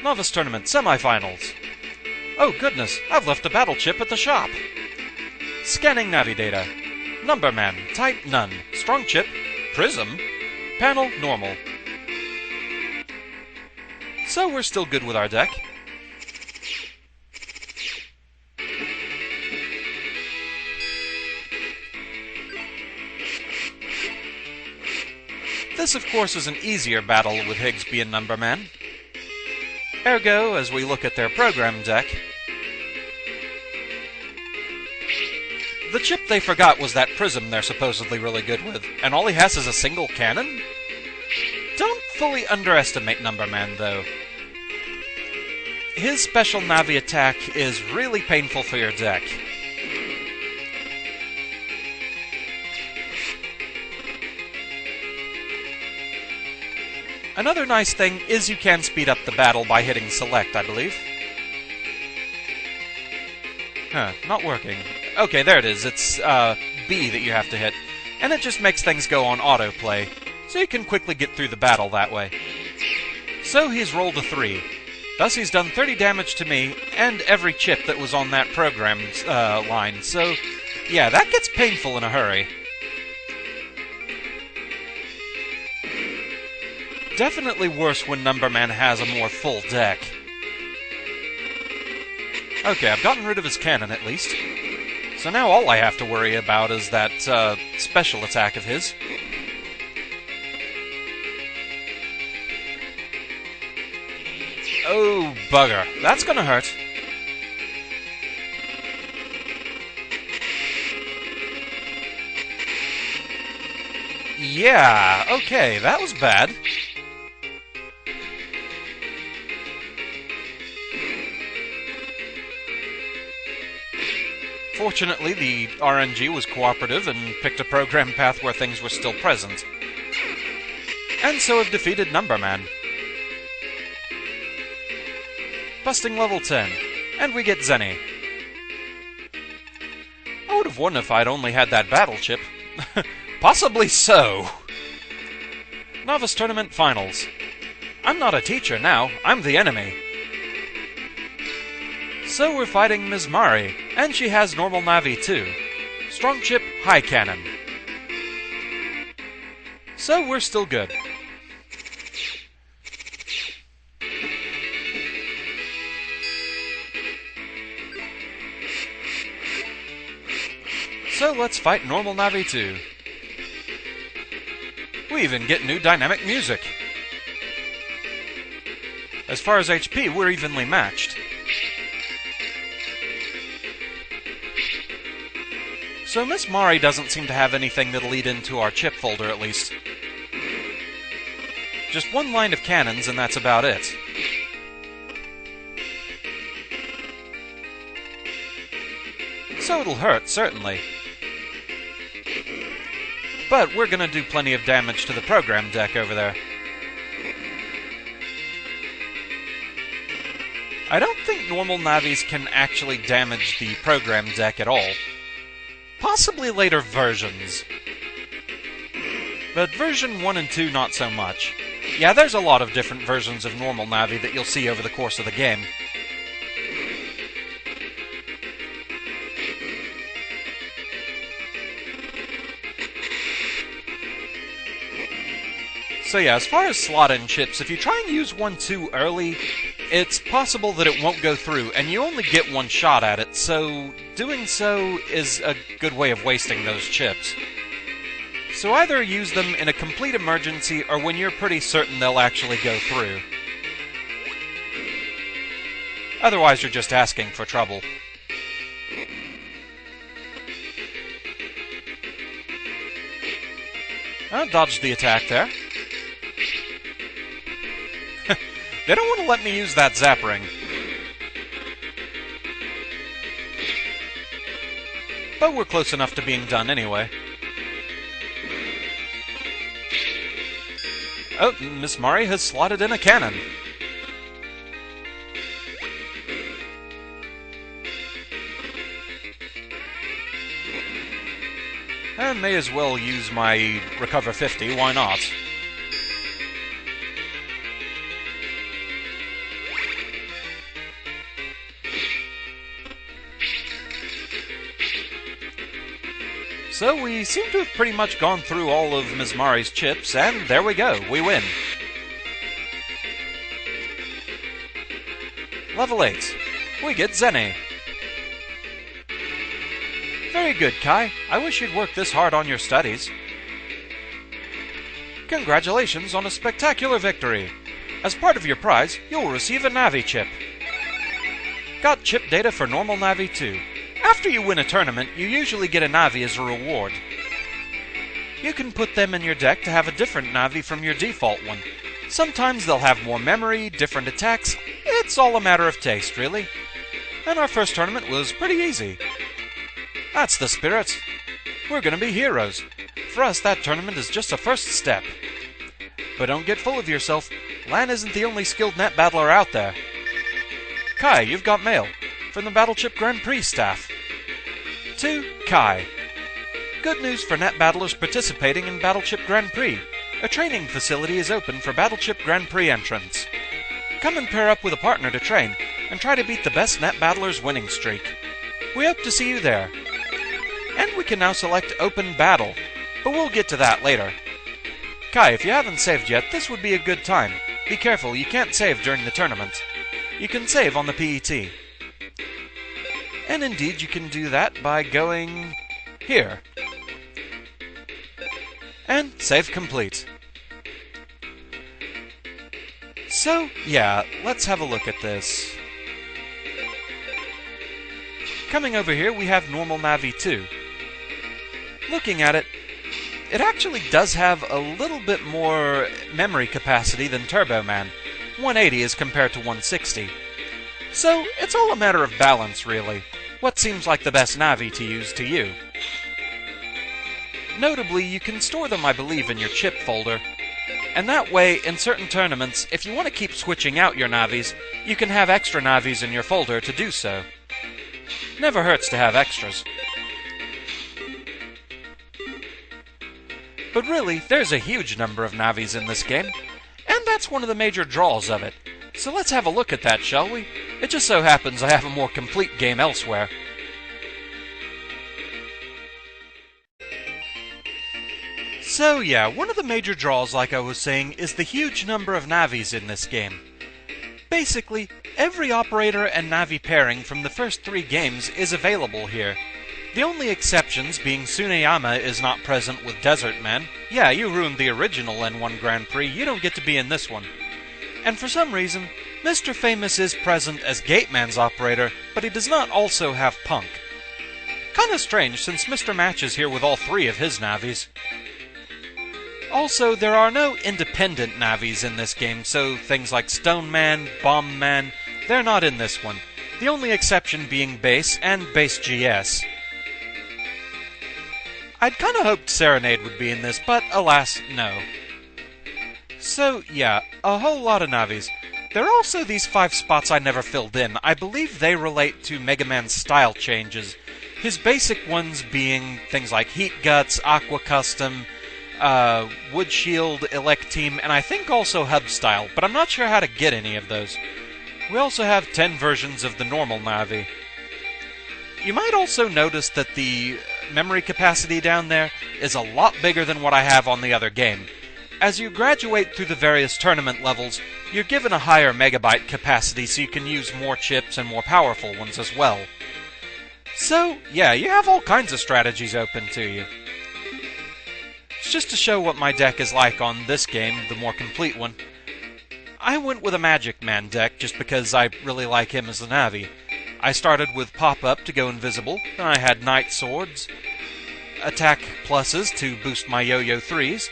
Navis Tournament Semifinals. Oh goodness, I've left a battle chip at the shop. Scanning Navi data. Numberman, type none. Strong chip, prism. Panel, normal. So we're still good with our deck. This, of course, is an easier battle with Higsby and Numberman. Ergo, as we look at their program deck, the chip they forgot was that prism they're supposedly really good with, and all he has is a single cannon? Don't fully underestimate Numberman, though. His special Navi attack is really painful for your deck. Another nice thing is you can speed up the battle by hitting select, I believe. Not working. Okay, there it is. It's B that you have to hit. And it just makes things go on autoplay, so you can quickly get through the battle that way. So he's rolled a 3. Thus he's done 30 damage to me, and every chip that was on that program's line. So, yeah, that gets painful in a hurry. Definitely worse when Numberman has a more full deck. Okay, I've gotten rid of his cannon at least. So now all I have to worry about is that special attack of his. Oh, bugger. That's gonna hurt. Yeah, okay, that was bad. Fortunately, the RNG was cooperative and picked a program path where things were still present. And so have defeated Numberman. Busting level 10, and we get Zenny. I would have won if I'd only had that battle chip. Possibly so. Navis Tournament Finals. I'm not a teacher now, I'm the enemy. So we're fighting Ms. Mari, and she has normal Navi too. Strong chip, high cannon. So we're still good. So let's fight normal Navi too. We even get new dynamic music. As far as HP, we're evenly matched. So Miss Mari doesn't seem to have anything that'll lead into our chip folder, at least. Just one line of cannons, and that's about it. So it'll hurt, certainly. But we're gonna do plenty of damage to the program deck over there. I don't think normal Navis can actually damage the program deck at all. Possibly later versions. But version 1 and 2, not so much. Yeah, there's a lot of different versions of normal Navi that you'll see over the course of the game. So yeah, as far as slot-in chips, if you try and use one too early, it's possible that it won't go through, and you only get one shot at it, so doing so is a good way of wasting those chips. So either use them in a complete emergency, or when you're pretty certain they'll actually go through. Otherwise, you're just asking for trouble. I dodged the attack there. They don't want to let me use that zap ring. But we're close enough to being done anyway. Oh, Miss Mari has slotted in a cannon. I may as well use my Recover 50, why not? So we seem to have pretty much gone through all of Ms. Mari's chips, and there we go, we win. Level 8. We get Zene. Very good, Kai. I wish you'd worked this hard on your studies. Congratulations on a spectacular victory. As part of your prize, you'll receive a Navi chip. Got chip data for normal Navi too. After you win a tournament, you usually get a Navi as a reward. You can put them in your deck to have a different Navi from your default one. Sometimes they'll have more memory, different attacks. It's all a matter of taste, really. And our first tournament was pretty easy. That's the spirit. We're gonna be heroes. For us, that tournament is just a first step. But don't get full of yourself. Lan isn't the only skilled net battler out there. Kai, you've got mail. From the Battleship Grand Prix staff. To Kai. Good news for net battlers participating in Battleship Grand Prix. A training facility is open for Battleship Grand Prix entrants. Come and pair up with a partner to train, and try to beat the best net battler's winning streak. We hope to see you there. And we can now select Open Battle, but we'll get to that later. Kai, if you haven't saved yet, this would be a good time. Be careful, you can't save during the tournament. You can save on the PET. And indeed, you can do that by going here. And save complete. So, yeah, let's have a look at this. Coming over here, we have normal Navi 2. Looking at it, it actually does have a little bit more memory capacity than Turbo Man. 180 as compared to 160. So, it's all a matter of balance, really. What seems like the best Navi to use to you. Notably, you can store them, I believe, in your chip folder. And that way, in certain tournaments, if you want to keep switching out your Navis, you can have extra Navis in your folder to do so. Never hurts to have extras. But really, there's a huge number of Navis in this game, and that's one of the major draws of it. So let's have a look at that, shall we? It just so happens I have a more complete game elsewhere. So yeah, one of the major draws, like I was saying, is the huge number of Navis in this game. Basically, every operator and Navi pairing from the first 3 games is available here. The only exceptions being Tsuneyama is not present with Desert Men. Yeah, you ruined the original N1 Grand Prix, you don't get to be in this one. And for some reason, Mr. Famous is present as Gateman's operator, but he does not also have Punk. Kinda strange, since Mr. Match is here with all 3 of his Navis. Also, there are no independent Navis in this game, so things like Stone Man, Bomb Man, they're not in this one. The only exception being Base and Base GS. I'd kinda hoped Serenade would be in this, but alas, no. So, yeah, a whole lot of Navis. There are also these 5 spots I never filled in. I believe they relate to Megaman's style changes. His basic ones being things like Heat Guts, Aqua Custom, Wood Shield, Elect Team, and I think also Hub Style, but I'm not sure how to get any of those. We also have 10 versions of the normal Navi. You might also notice that the memory capacity down there is a lot bigger than what I have on the other game. As you graduate through the various tournament levels, you're given a higher megabyte capacity so you can use more chips and more powerful ones as well. So, yeah, you have all kinds of strategies open to you. It's just to show what my deck is like on this game, the more complete one. I went with a Magic Man deck just because I really like him as the Navi. I started with Pop-Up to go invisible, then I had Knight Swords, Attack Pluses to boost my Yo-Yo 3s,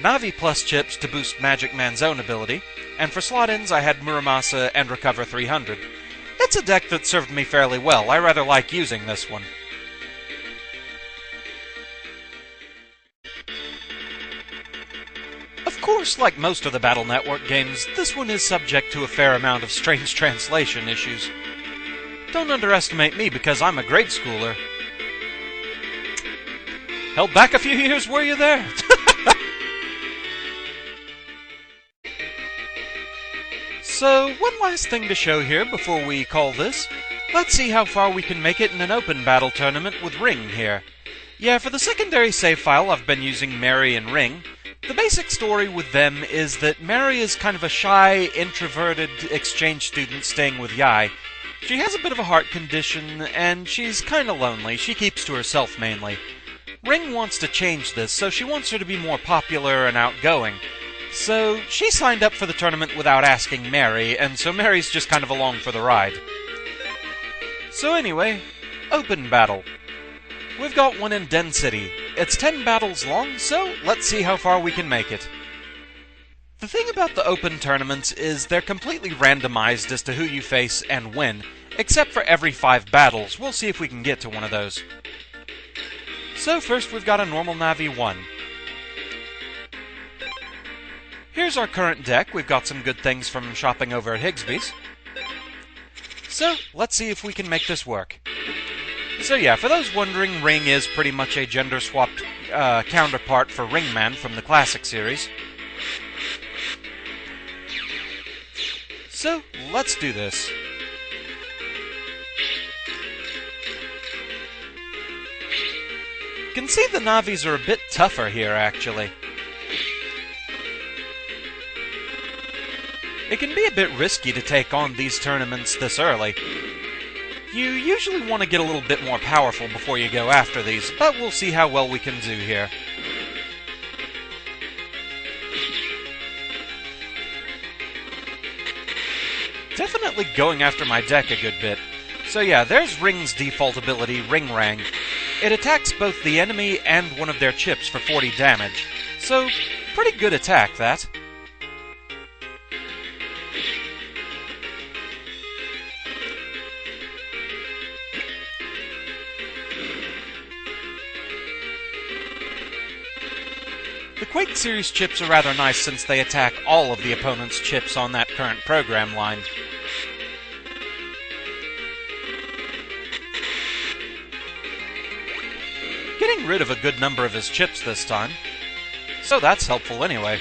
Navi Plus chips to boost Magic Man's own ability, and for slot-ins I had Muramasa and Recover 300. It's a deck that served me fairly well. I rather like using this one. Of course, like most of the Battle Network games, this one is subject to a fair amount of strange translation issues. Don't underestimate me because I'm a grade schooler. Held back a few years, were you there? So, one last thing to show here before we call this. Let's see how far we can make it in an open battle tournament with Ring here. Yeah, for the secondary save file, I've been using Mary and Ring. The basic story with them is that Mary is kind of a shy, introverted exchange student staying with Yai. She has a bit of a heart condition, and she's kinda lonely. She keeps to herself mainly. Ring wants to change this, so she wants her to be more popular and outgoing. So she signed up for the tournament without asking Mary, and so Mary's just kind of along for the ride. So anyway, open battle. We've got one in Den City. It's 10 battles long, so let's see how far we can make it. The thing about the open tournaments is they're completely randomized as to who you face and when, except for every 5 battles. We'll see if we can get to one of those. So first we've got a normal Navi 1. Here's our current deck. We've got some good things from shopping over at Higsby's. So let's see if we can make this work. So yeah, for those wondering, Ring is pretty much a gender-swapped counterpart for Ringman from the classic series. So, let's do this. You can see the Navis are a bit tougher here, actually. It can be a bit risky to take on these tournaments this early. You usually want to get a little bit more powerful before you go after these, but we'll see how well we can do here. Definitely going after my deck a good bit. So yeah, there's Ring's default ability, Ring Rang. It attacks both the enemy and one of their chips for 40 damage. So, pretty good attack, that. The Quake series chips are rather nice since they attack all of the opponent's chips on that current program line. Getting rid of a good number of his chips this time, so that's helpful anyway.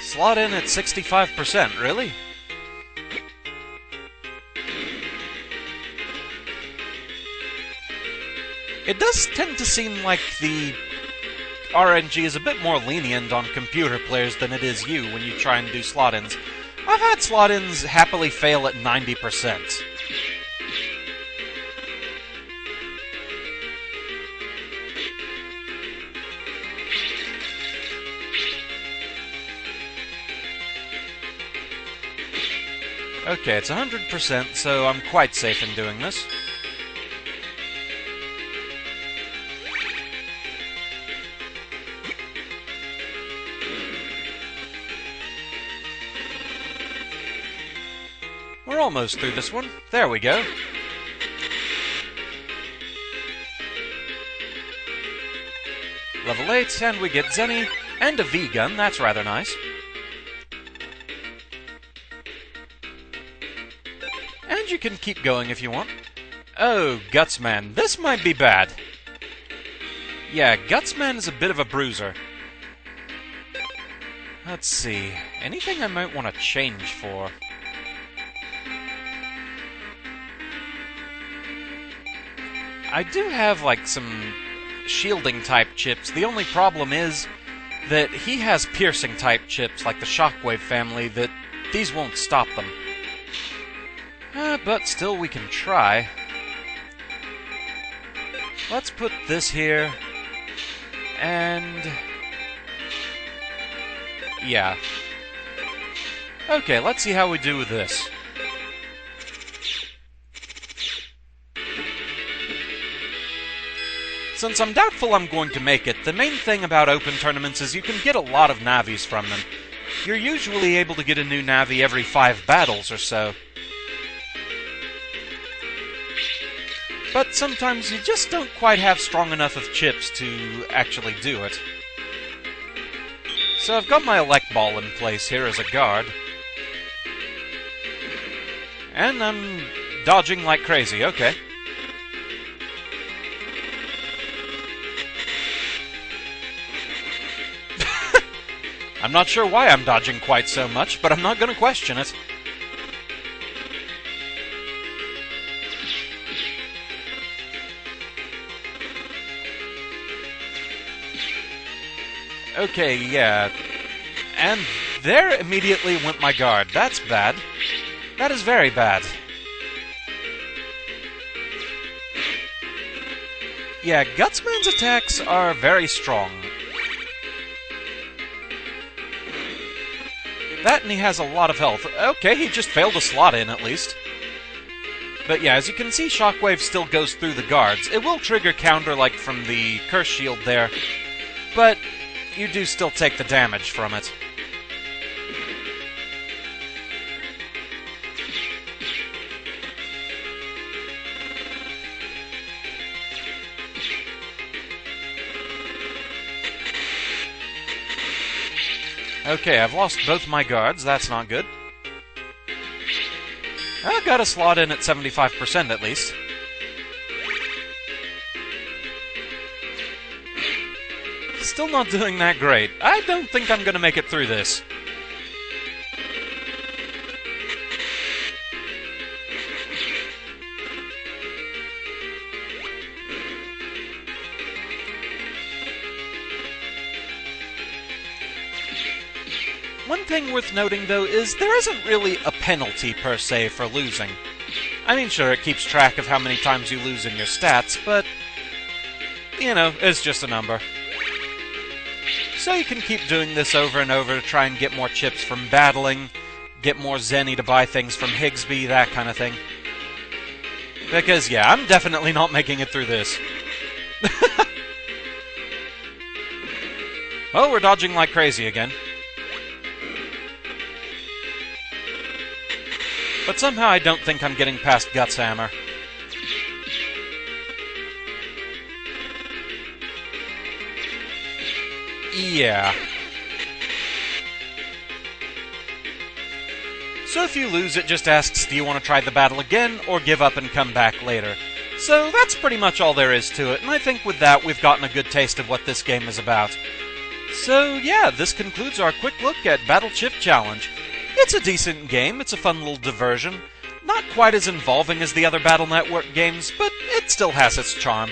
Slot in at 65%, really? It does tend to seem like the RNG is a bit more lenient on computer players than it is you when you try and do slot-ins. I've had slot-ins happily fail at 90%. Okay, it's 100%, so I'm quite safe in doing this. We're almost through this one. There we go. Level 8, and we get Zenny, and a V-gun, that's rather nice. And you can keep going if you want. Oh, Gutsman, this might be bad. Yeah, Gutsman is a bit of a bruiser. Let's see, anything I might want to change for? I do have, like, some shielding-type chips. The only problem is that he has piercing-type chips, like the Shockwave family, that these won't stop them. But still, we can try. Let's put this here, and... yeah. Okay, let's see how we do with this. Since I'm doubtful I'm going to make it, the main thing about open tournaments is you can get a lot of Navis from them. You're usually able to get a new Navi every 5 battles or so. But sometimes you just don't quite have strong enough of chips to actually do it. So I've got my Elect Ball in place here as a guard. And I'm dodging like crazy, okay. I'm not sure why I'm dodging quite so much, but I'm not going to question it. Okay, yeah. And there immediately went my guard. That's bad. That is very bad. Yeah, Gutsman's attacks are very strong. That, and he has a lot of health. Okay, he just failed to slot in, at least. But yeah, as you can see, Shockwave still goes through the guards. It will trigger counter, like from the Curse Shield there, but you do still take the damage from it. Okay, I've lost both my guards. That's not good. I got a slot in at 75% at least. Still not doing that great. I don't think I'm going to make it through this. One thing worth noting, though, is there isn't really a penalty, per se, for losing. I mean, sure, it keeps track of how many times you lose in your stats, but, you know, it's just a number. So you can keep doing this over and over to try and get more chips from battling, get more Zenny to buy things from Higsby, that kind of thing. Because, yeah, I'm definitely not making it through this. Oh, we're dodging like crazy again. But somehow I don't think I'm getting past Guts Hammer. Yeah. So if you lose, it just asks, do you want to try the battle again, or give up and come back later? So that's pretty much all there is to it, and I think with that we've gotten a good taste of what this game is about. So yeah, this concludes our quick look at Battle Chip Challenge. It's a decent game, it's a fun little diversion. Not quite as involving as the other Battle Network games, but it still has its charm.